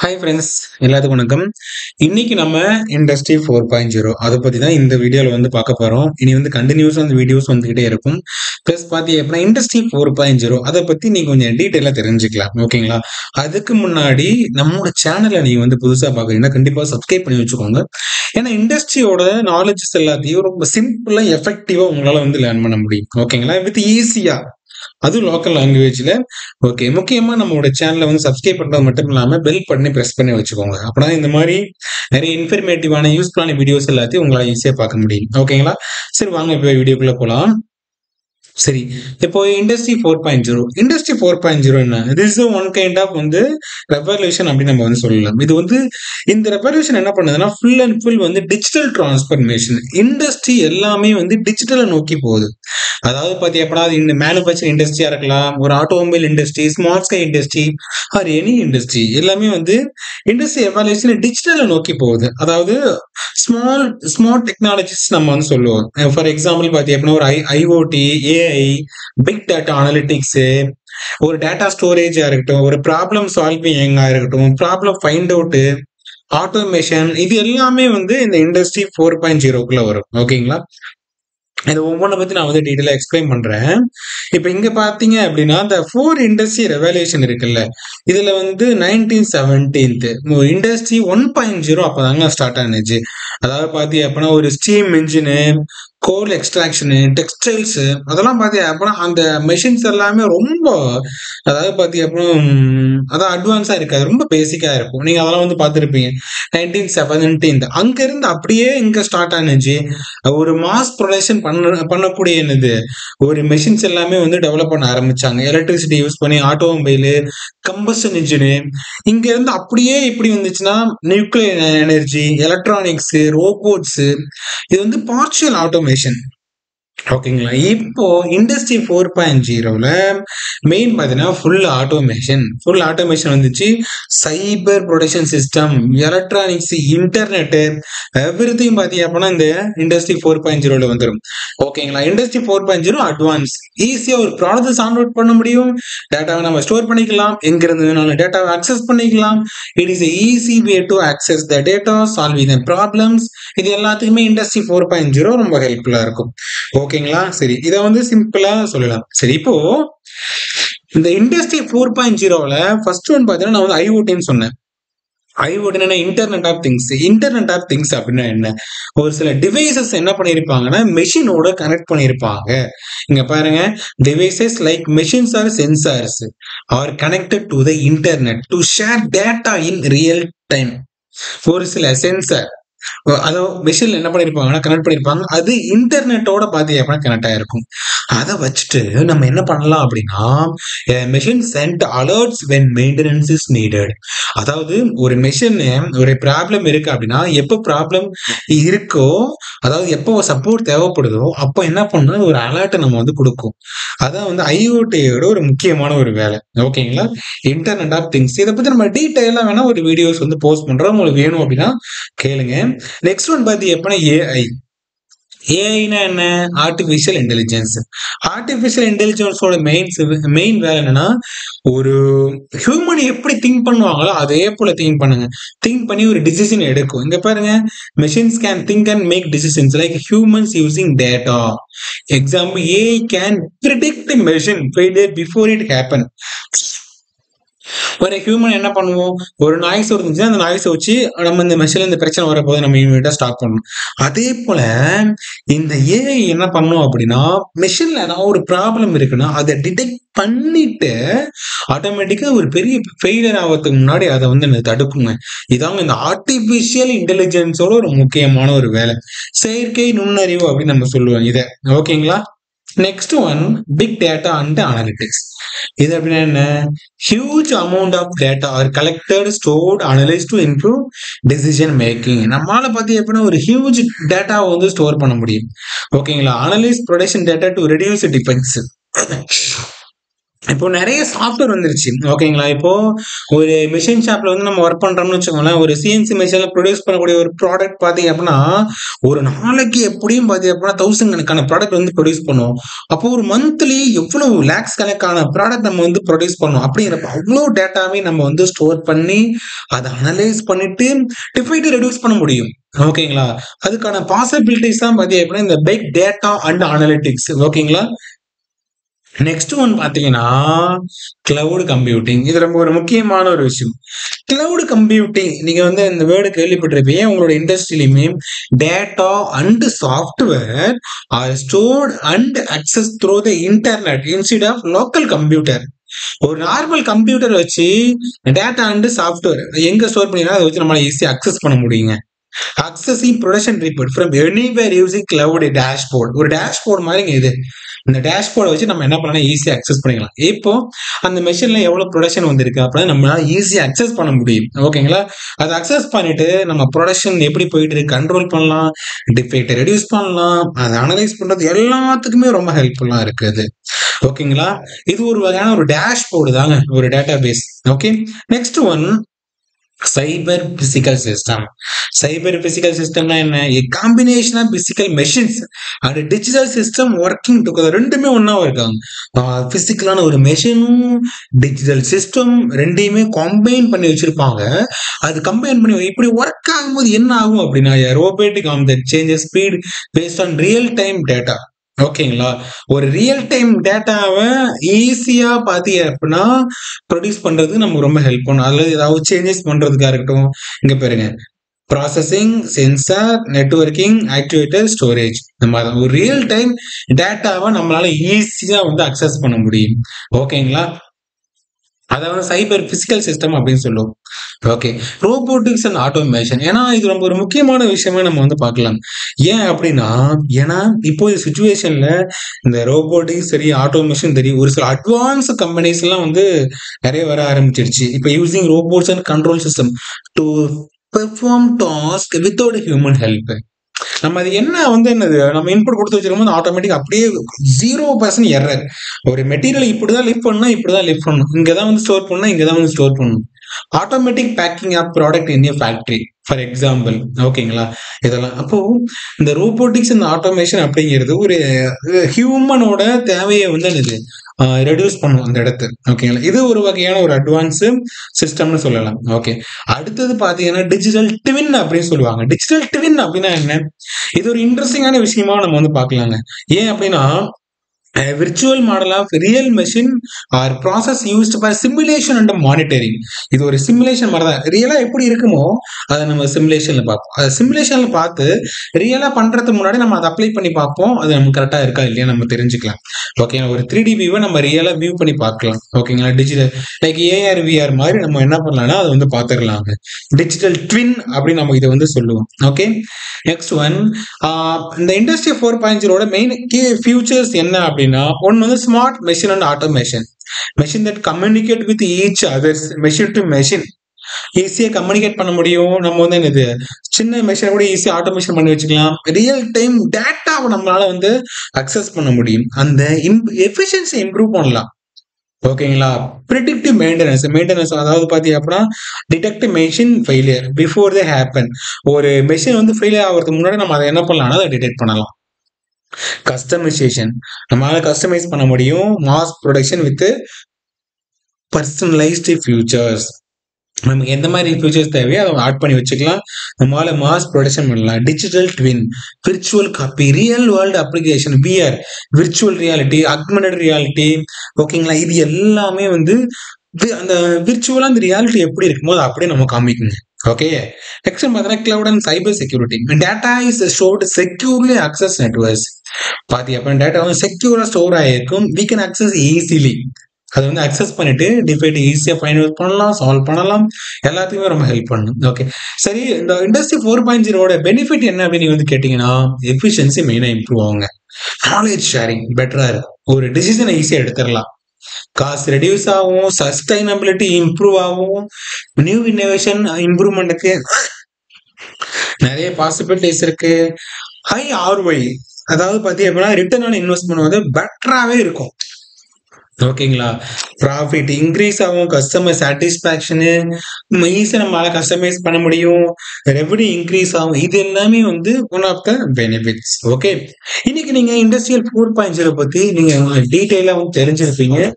Hi friends, எல்லாத்துக்கும் வணக்கம். இன்னைக்கு நம்ம இண்டஸ்ட்ரி 4.0 அதை பற்றி தான் இந்த வீடியோவில் பார்க்க போகிறோம். இனி கண்டினியூஸாக அந்த வீடியோஸ் வந்துக்கிட்டே இருக்கும். ப்ளஸ் பார்த்தீங்க அப்படின்னா இண்டஸ்ட்ரி 4.0 அதை பற்றி நீங்கள் கொஞ்சம் டீட்டெயிலாக தெரிஞ்சுக்கலாம். ஓகேங்களா? அதுக்கு முன்னாடி நம்மளோட சேனலை நீங்கள் புதுசாக பார்க்குறீங்கன்னா கண்டிப்பாக சப்ஸ்கிரைப் பண்ணி வச்சுக்கோங்க. ஏன்னா இண்டஸ்ட்ரியோட நாலேஜஸ் எல்லாத்தையும் ரொம்ப சிம்பிளாக எஃபெக்டிவாக உங்களால் லேர்ன் பண்ண முடியும். ஓகேங்களா? வித் ஈஸியாக, அதுவும் லோக்கல் லாங்குவேஜ்ல. ஓகே, முக்கியமா நம்மளோட சேனலை சப்ஸ்கிரைப் பண்றது மட்டும் இல்லாம பெல் பட்டனை பிரஸ் பண்ணி வச்சுக்கோங்க. அப்பதான் இந்த மாதிரி நிறைய இன்ஃபர்மேட்டிவான யூஸ்ஃபுல்லான வீடியோஸ் எல்லாத்தையும் உங்களால ஈஸியா பார்க்க முடியும். ஓகேங்களா? சரி, வாங்க இப்போ வீடியோக்குள்ள போலாம். சரி, இப்போ இண்டஸ்ட்ரி 4.0 என்ன? This is one kind of revolution அப்படின்னு நம்ம சொல்லலாம். இது இந்த ரெவல்யூஷன் என்ன பண்ணுதுன்னா full and full digital transformation. Industry எல்லாமே டிஜிட்டலை நோக்கி போகுது. அதாவது பார்த்தீங்கன்னா இந்த மேனுஃபேக்சரிங் இண்டஸ்ட்ரியா இருக்கலாம், ஒரு automobile industry, smart sky industry or any industry, எல்லாமே இண்டஸ்ட்ரி எவாலுவேஷன் டிஜிட்டலை நோக்கி போகுது. அதாவது ஸ்மார்ட் டெக்னாலஜிஸ் நம்ம சொல்லுவோம். ஃபார் எக்ஸாம்பிள் பார்த்தீங்கன்னா ஒரு IoT, AI, big data analytics, ஒரு டேட்டா ஸ்டோரேஜா இருக்கட்டும், ஒரு ப்ராப்ளம் சால்விங்கா இருக்கட்டும், ப்ராப்ளம் ஃபைண்ட் அவுட், ஆட்டோமேஷன், இது எல்லாமே இந்த இண்டஸ்ட்ரி 4.0க்குள்ள வரும். ஓகேங்களா? இது ஒவ்வொன்றை பத்தி நான் டீட்டெயிலா எக்ஸ்பிளைன் பண்றேன். இப்ப இங்க பாத்தீங்க அப்படின்னா இந்த 4 இண்டஸ்ட்ரி ரெவல்யூஷன் இருக்குல்ல, இதுல 1917 இண்டஸ்ட்ரி 1.0 அப்பதாங்க ஸ்டார்ட் ஆனிச்சு. அதாவது பாத்தீங்க அப்படின்னா ஒரு ஸ்டீம் இன்ஜினு, கோல் எக்ஸ்ட்ராக்ஷனு, டெக்ஸ்டைல்ஸ், அதெல்லாம் பாத்தீங்க அப்படின்னா அந்த மெஷின்ஸ் எல்லாமே ரொம்ப, அதாவது பாத்தீங்க அப்படின்னா அதான் அட்வான்ஸா இருக்காது, ரொம்ப பேசிக்கா இருக்கும். நீங்க அதெல்லாம் பார்த்துருப்பீங்க. 1917 அங்க இருந்து அப்படியே இங்க ஸ்டார்ட் ஆனிச்சு. ஒரு மாஸ் ப்ரொடக்ஷன் பண்ணக்கூடிய என்னது ஒரு மெஷின்ஸ் எல்லாமே டெவலப் பண்ண ஆரம்பிச்சாங்க. எலக்ட்ரிசிட்டி யூஸ் பண்ணி ஆட்டோமொபைலு, கம்பஷன் இன்ஜினு. இங்க இருந்து அப்படியே இப்படி வந்துச்சுன்னா நியூக்ளியர் எனர்ஜி, எலக்ட்ரானிக்ஸ், ரோபோட்ஸ், இது பார்ஷியல் ஆட்டோமேஷன். ஓகேங்களா? இப்போ இண்டஸ்ட்ரி 4.0ல மெயின் பார்த்தீங்கன்னா ஃபுல் ஆட்டோமேஷன் வந்துச்சு. Cyber production system, electronics, internet, everything பார்த்தீங்க அப்படின்னா இந்த இண்டஸ்ட்ரி 4.0ல வந்துடும். ஓகேங்களா? இண்டஸ்ட்ரி 4.0 அட்வான்ஸ், ஈஸியாக ஒரு ப்ராடக்ட் சார்ட் பண்ண முடியும், டேட்டாவை நம்ம ஸ்டோர் பண்ணிக்கலாம், எங்கிருந்து வேணாலும் டேட்டாவை அக்சஸ் பண்ணிக்கலாம். It is easy way to access the data, solving the problems. இது எல்லாத்துக்குமே இண்டஸ்ட்ரி 4.0 ரொம்ப ஹெல்ப்ஃபுல்லா இருக்கும். ஓகேங்களா? சரி, இதை சிம்பிளா சொல்லலாம். சரி, இப்போ இந்த இண்டஸ்ட்ரி 4.0ல ஃபர்ஸ்ட் ஒன் பார்த்தீங்கன்னா நான் ஐஓடின்னு சொன்னேன். ஐஓடினா internet of things. Internet of things அப்படின்னா என்ன? ஒரு சில டிவைசஸ் என்ன பண்ணியிருப்பாங்கன்னா மெஷினோட கனெக்ட் பண்ணியிருப்பாங்க. இங்க பாருங்க, devices like machines or sensors are connected to the internet to share data in real time. ஒரு சில சென்சார், அதாவது மெஷின்ல என்ன பண்ணிருப்பாங்கன்னா கனெக்ட் பண்ணிருப்பாங்க, அது இன்டர்நெட்டோட பாத்தீங்க அப்படின்னா கனெக்ட் ஆயிருக்கும். அதை வச்சுட்டு நம்ம என்ன பண்ணலாம் அப்படின்னா machine send alerts when maintenance is needed. அதாவது ஒரு மெஷின் ஒரு ப்ராப்ளம் இருக்கு அப்படின்னா எப்போ ப்ராப்ளம் இருக்கோ, அதாவது எப்போ சப்போர்ட் தேவைப்படுதோ அப்போ என்ன பண்ணா ஒரு அலர்ட்டை நம்ம கொடுக்கும். அதான் ஐஓடியோட ஒரு முக்கியமான ஒரு வேலை. ஓகேங்களா? Internet of things. இதை பத்தி நம்ம டீட்டெயிலா வேணா ஒரு வீடியோஸ் போஸ்ட் பண்றோம், உங்களுக்கு வேணும் அப்படின்னா கேளுங்க. நெக்ஸ்ட் ஒன் பாத்தீங்க அப்படின்னா ஏஐ. ஏஐனா என்ன? Artificial intelligence. ஆர்டிபிஷியல் இன்டெலிஜென்ஸோட மெயின் வேலை என்னன்னா ஒரு ஹியூமன் எப்படி திங்க் பண்ணுவாங்களோ அதே போல திங்க் பண்ணுங்க. திங்க் பண்ணி ஒரு டிசிஷன் எடுக்கும். இங்க பாருங்க, machines can think and make decisions like humans using data. Example, AI can predict machine failure before it happen. ஒரு ஹியூமன் என்ன பண்ணுவோம், ஒரு நாய்ஸ் இருந்துச்சுன்னா அந்த நாய்ஸை வச்சு நம்ம இந்த மெஷின்ல இந்த பிரச்சனை வரப்போது நம்ம இமீடியட்டா ஸ்டாப் பண்ணணும். அதே போல இந்த ஏஐ என்ன பண்ணும் அப்படின்னா மெஷின்ல ஏதாவது ஒரு ப்ராப்ளம் இருக்குன்னா அதை டிடெக்ட் பண்ணிட்டு ஆட்டோமேட்டிக்கா ஒரு பெரிய ஃபெயிலியர் ஆகிறதுக்கு முன்னாடி அதை தடுக்குங்க. இதாங்க இந்த ஆர்டிபிஷியல் இன்டெலிஜென்ஸோட ஒரு முக்கியமான ஒரு வேலை, செயற்கை நுண்ணறிவு அப்படின்னு நம்ம சொல்லுவோம் இதை. ஓகேங்களா? Next one, big data and analytics. இது அப்படின்னா என்ன? Huge amount of data are collected, stored, analyse to improve decision making. நம்மளால பார்த்து எப்படின்னா ஒரு ஹியூஜ் டேட்டாவை ஸ்டோர் பண்ண முடியும். ஓகேங்களா? Analyse production data to reduce defects. இப்போ நிறைய சாஃப்ட்வேர் வந்துருச்சு. ஓகேங்களா? இப்போ ஒரு மெஷின் ஷாப்ல வந்து நம்ம ஒர்க் பண்றோம்னு வச்சுக்கோங்களேன். ஒரு சிஎன்சி மெஷின்ல ப்ரொடியூஸ் பண்ணக்கூடிய ஒரு ப்ராடக்ட் பார்த்தீங்க அப்படின்னா, ஒரு நாளைக்கு எப்படியும் பார்த்தீங்க அப்படின்னா 1000 கணக்கான ப்ராடக்ட் வந்து ப்ரொடியூஸ் பண்ணும். அப்போ ஒரு மந்த்லி எவ்வளவு லேக்ஸ் கணக்கான ப்ராடக்ட் நம்ம வந்து ப்ரொடியூஸ் பண்ணோம். அப்படிங்கிறப்ப அவ்வளோ டேட்டாவையும் நம்ம வந்து ஸ்டோர் பண்ணி, அத அனலைஸ் பண்ணிட்டு, டிஃபைட் ரெடியூஸ் பண்ண முடியும். ஓகேங்களா? அதுக்கான பாசிபிலிட்டிஸ் தான் பார்த்தீங்க அப்படின்னா, இந்த பிக் டேட்டா அண்ட் அனலிட்டிக்ஸ். ஓகேங்களா? நெக்ஸ்ட் ஒன் பாத்தீங்கன்னா கிளவுட் கம்ப்யூட்டிங். இது ரொம்ப ஒரு முக்கியமான ஒரு விஷயம். கிளவுட் கம்ப்யூட்டிங் நீங்க வந்து இந்த வேர்டு கேள்விப்பட்டிருப்பீங்க. உங்களோட இண்டஸ்ட்ரியிலுமே data and software are stored and accessed through the internet instead of local computer. ஒரு நார்மல் கம்ப்யூட்டர் வச்சு டேட்டா அண்ட் சாஃப்ட்வேர் எங்க ஸ்டோர் பண்ணினா அதை வச்சு நம்மளால ஈஸியா அக்சஸ் பண்ண முடியுங்க. Accessing production report from anywhere using cloud dashboard. ஒரு டேஷ்போர்ட் மாதிரிங்க இது. இந்த டேஷ்போர்டை வச்சு நம்ம என்ன பண்ணலாம், ஈஸியா அக்சஸ் பண்ணிக்கலாம். இப்போ அந்த மெஷின்ல எவ்வளவு ப்ரொடக்ஷன் வந்திருக்கு அப்படின்னு நம்மளால ஈஸியா அக்சஸ் பண்ண முடியும். ஓகேங்களா? அதை அக்சஸ் பண்ணிட்டு நம்ம ப்ரொடக்ஷன் எப்படி போயிட்டு இருக்கு கண்ட்ரோல் பண்ணலாம், டிஃபெக்டை ரெடியூஸ் பண்ணலாம், அதை அனலைஸ் பண்றது எல்லாத்துக்குமே ரொம்ப ஹெல்ப்ஃபுல்லா இருக்குது. ஓகேங்களா? இது ஒரு வகையான ஒரு டேஷ்போர்டு தாங்க, ஒரு database. Okay. Next one cyber physical system. Cyber physical சிஸ்டம்னா என்ன? a combination of physical machines and digital system working together. ரெண்டுமே ஒண்ணா இருக்காங்க. பிசிக்கலான ஒரு மெஷினும் டிஜிட்டல் சிஸ்டம் ரெண்டையுமே கம்பைன் பண்ணி வச்சிருப்பாங்க. அது கம்பைன் பண்ணி இப்படி ஒர்க் ஆகும்போது என்ன ஆகும் அப்படின்னா, robotic arm that changes speed based on real time data. ஓகேங்களா? ஒரு ரியல் டைம் டேட்டாவை ஈஸியா பாத்தீங்க அப்படின்னா ப்ரொடியூஸ் பண்றதுக்கு நமக்கு ரொம்ப ஹெல்ப் பண்ணும். அதுல ஏதாவது சேஞ்சஸ் பண்றதுக்கா இருக்கட்டும். இங்க பாருங்க, processing, sensor, networking, activator, storage. இந்த மாதிரி ஒரு ரியல் டைம் டேட்டாவை நம்மளால ஈஸியா வந்து அக்சஸ் பண்ண முடியும். ஓகேங்களா? அதாவது சைபர் பிசிக்கல் சிஸ்டம் அப்படின்னு சொல்லுவோம். ஓகே. Robotics and automation. ஏன்னா இது ரொம்ப ஒரு முக்கியமான விஷயமா நம்ம வந்து பார்க்கலாம். ஏன் அப்படின்னா, ஏன்னா இப்போ சுச்சுவேஷன்ல இந்த ரோபோட்டிக்ஸ் சரி, ஆட்டோமேஷன் சரி, ஒரு சில அட்வான்ஸ் கம்பெனிஸ் எல்லாம் வந்து நிறைய வர ஆரம்பிச்சிருச்சு. இப்போ using robots and control system to perform task without human help. நம்ம அது என்ன வந்து என்னது நம்ம இன்புட் கொடுத்து வச்சிருக்கும் போது ஆட்டோமேட்டிக் அப்படியே 0% எரர். ஒரு மெட்டீரியல் இப்படிதான் லிஃப்ட் பண்ணணும், இப்படிதான் லிஃப்ட் பண்ணணும், இங்கதான் வந்து ஸ்டோர் பண்ணணும், இங்கதான் வந்து ஸ்டோர் பண்ணணும். Automatic packing of product in a factory for example. ஓகேங்களா? இதெல்லாம் அப்போ இந்த ரோபோட்டிக்ஸ் இந்த ஆட்டோமேஷன் அப்படிங்கிறது ஒரு ஹியூமனோட தேவையை வந்து என்னது ரெடியூஸ் பண்ணும் அந்த இடத்து. ஓகேங்களா? இது ஒரு வகையான ஒரு அட்வான்ஸ் சிஸ்டம்னு சொல்லலாம். ஓகே. அடுத்தது பாத்தீங்கன்னா டிஜிட்டல் ட்வின் அப்படின்னு சொல்லுவாங்க. டிஜிட்டல் ட்வின் அப்படின்னா என்ன? இது ஒரு இன்ட்ரெஸ்டிங்கான விஷயமா நம்ம வந்து பாக்கலாங்க. ஏன் அப்படின்னா, a virtual model of real machine or process used for simulation and monitoring. இது ஒரு சிமுலேஷன் மாதிரி தான். ரியலா எப்படி இருக்குமோ அதை நம்ம சிமுலேஷன்ல பார்ப்போம். அதை சிமுலேஷன்ல பார்த்து ரியலா பண்றதுக்கு முன்னாடி நம்ம அதை அப்ளை பண்ணி பார்ப்போம். அது நமக்கு கரெக்டா இருக்கா இல்லையா நம்ம தெரிஞ்சுக்கலாம். ஓகே. ஒரு 3D வியூவை நம்ம ரியலா வியூ பண்ணி பார்க்கலாம். ஓகேங்களா? டிஜிட்டல் லைக் ஏஆர் விஆர் மாதிரி நம்ம என்ன பண்ணலாம்னா அதை வந்து பார்த்துக்கலாங்க. டிஜிட்டல் ட்வின் அப்படின்னு நம்ம இதை வந்து சொல்லுவோம். ஓகே. நெக்ஸ்ட் ஒன், இந்த இண்டஸ்ட்ரி 4.0 மெயின் கீ ஃபியூச்சர்ஸ் என்ன அப்படின்னா, ஒன்னு வந்து smart machine and automation. Machine that communicate with each others. Machine to machine ஈஸியா கம்யூனிகேட் பண்ண முடியும். நம்ம வந்து என்னது சின்ன மெஷினை கூட ஈஸியா ஆட்டோமேஷன் பண்ணி வச்சுக்கலாம். ரியல் டைம் டேட்டாவை நம்மளால வந்து அக்சஸ் பண்ண முடியும். அந்த எஃபிஷியன்சி இம்ப்ரூவ் பண்ணலாம். ஓகேங்களா? ப்ரிடிக்டிவ் மெயின்டெனன்ஸ் அதாவது பாத்தீங்க அப்படின்னா detect machine failure before they happen. ஒரு மெஷின் வந்து ஃபெயிலியர் ஆகிறதுக்கு முன்னாடி நம்ம அதை என்ன பண்ணலாம்னா அதை டிடெக்ட் பண்ணலாம். கஸ்டமைசேஷன் நம்மளால கஸ்டமைஸ் பண்ண முடியும். Mass production with personalised futures. நமக்கு எந்த மாதிரி ஃபியூச்சர்ஸ் தேவையோ அதை ஆட் பண்ணி வச்சுக்கலாம். நம்மளால மாஸ் ப்ரொடக்ஷன் பண்ணலாம். Digital twin, virtual copy, real world application, VR, virtual reality, augmented reality. ஓகேங்களா? இது எல்லாமே வந்து அந்த விர்ச்சுவலா அந்த ரியாலிட்டி எப்படி இருக்குமோ அதை அப்படியே நம்ம காமிக்குங்க. ஓகே. நெக்ஸ்ட் பார்த்தீங்கன்னா cloud and cyber security. Data is stored securely access networks. பாத்தி அப்ப டேட்டா வந்து செக்யூரா ஸ்டோர் ஆகிருக்கும். We can access easily. அதை வந்து அக்சஸ் பண்ணிட்டு டிஃபைட் ஈஸியா ஃபைண்ட் அவுட் பண்ணலாம், சால்வ் பண்ணலாம். எல்லாத்துக்குமே ரொம்ப ஹெல்ப் பண்ணும். ஓகே. சரி, இந்த இண்டஸ்ட்ரி 4.0 பெனிஃபிட் என்ன அப்படின்னு வந்து கேட்டீங்கன்னா, எஃபிஷியன்சி மெயினா இம்ப்ரூவ் ஆகுங்க. நாலேஜ் ஷேரிங் பெட்டரா இருக்கும். ஒரு டிசிஷனை ஈஸியா எடுத்துடலாம். காஸ்ட் ரெடியூஸ் ஆகும். சஸ்டைனபிலிட்டி இம்ப்ரூவ் ஆகும். நியூ இன்னோவேஷன் இம்ப்ரூவ்மெண்ட்டுக்கு நிறைய பாசிபிலிட்டிஸ் இருக்கு. ஹை ஆர்ஒய் அதாவது பாத்தீங்க அப்படின்னா ரிட்டர்ன் ஆன் இன்வெஸ்ட்மெண்ட் வந்து பெட்டராகவே இருக்கும். ஓகேங்களா? ப்ராஃபிட் இன்கிரீஸ் ஆகும். கஸ்டமர் சாட்டிஸ்ஃபேக்ஷனு ஈஸியா நம்மளால கஸ்டமைஸ் பண்ண முடியும். ரெவென்யூ இன்கிரீஸ் ஆகும். இது எல்லாமே வந்து one of the benefits. Okay. இன்னைக்கு நீங்க இண்டஸ்ட்ரியல் 4.0 பத்தி நீங்க டீட்டெயிலா வந்து தெரிஞ்சிருப்பீங்க.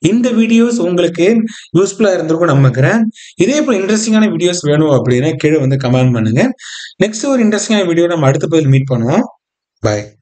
இந்த வீடியோஸ் உங்களுக்கு யூஸ்ஃபுல்லா இருந்திருக்கும் நம்புறேன். இதே போல இன்ட்ரஸ்டிங்கான வீடியோஸ் வேணும் அப்படின்னா கீழ வந்து கமெண்ட் பண்ணுங்க. நெக்ஸ்ட் ஒரு இன்ட்ரஸ்டிங்கான வீடியோ நம்ம அடுத்த பதில் மீட் பண்ணுவோம். பாய்.